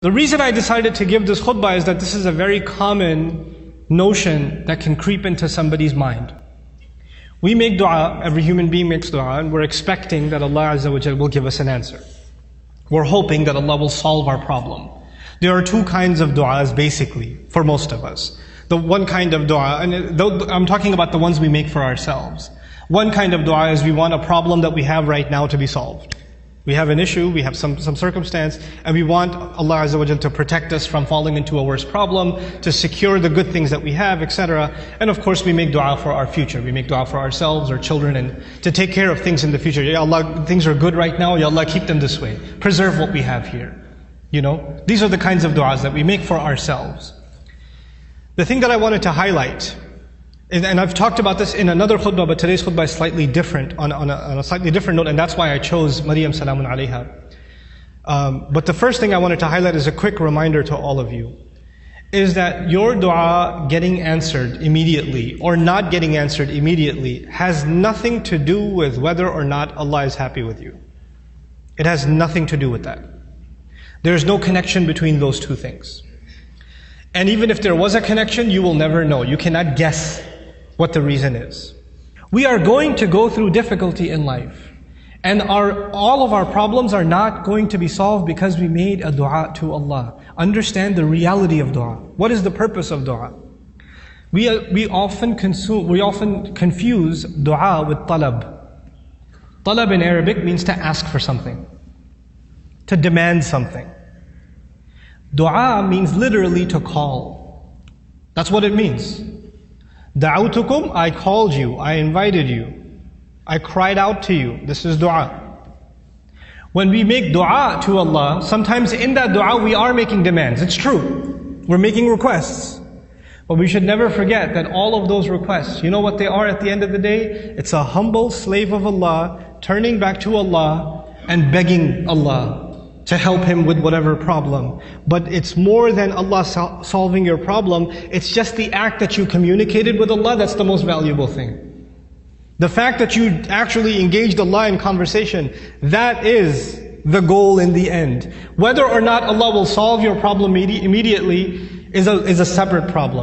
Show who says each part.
Speaker 1: The reason I decided to give this khutbah is that this is a very common notion that can creep into somebody's mind. We make dua, every human being makes dua, and we're expecting that Allah Azza wa Jal will give us an answer. We're hoping that Allah will solve our problem. There are two kinds of du'as basically, for most of us. The one kind of dua, and I'm talking about the ones we make for ourselves. One kind of dua is we want a problem that we have right now to be solved. We have an issue, we have some circumstance, and we want Allah Azza wa Jal to protect us from falling into a worse problem, to secure the good things that we have, etc. And of course we make dua for our future. We make dua for ourselves, our children, and to take care of things in the future. Ya Allah, things are good right now, Ya Allah, keep them this way. Preserve what we have here. You know, these are the kinds of du'as that we make for ourselves. The thing that I wanted to highlight, and I've talked about this in another khutbah, but today's khutbah is slightly different, on a slightly different note, and that's why I chose Maryam Salamun Alayha. But the first thing I wanted to highlight is a quick reminder to all of you, is that your dua getting answered immediately or not getting answered immediately has nothing to do with whether or not Allah is happy with you. It has nothing to do with that. There is no connection between those two things. And even if there was a connection, you will never know. You cannot guess what the reason is. We are going to go through difficulty in life. And all of our problems are not going to be solved because we made a dua to Allah. Understand the reality of dua. What is the purpose of dua? We often confuse dua with talab. Talab in Arabic means to ask for something, to demand something. Dua means literally to call. That's what it means. Da'awtukum, I called you, I invited you, I cried out to you. This is dua. When we make dua to Allah, sometimes in that dua we are making demands. It's true. We're making requests. But we should never forget that all of those requests, you know what they are at the end of the day? It's a humble slave of Allah, turning back to Allah and begging Allah to help him with whatever problem. But it's more than Allah solving your problem. It's just the act that you communicated with Allah that's the most valuable thing. The fact that you actually engaged Allah in conversation, that is the goal in the end. Whether or not Allah will solve your problem immediately is a separate problem.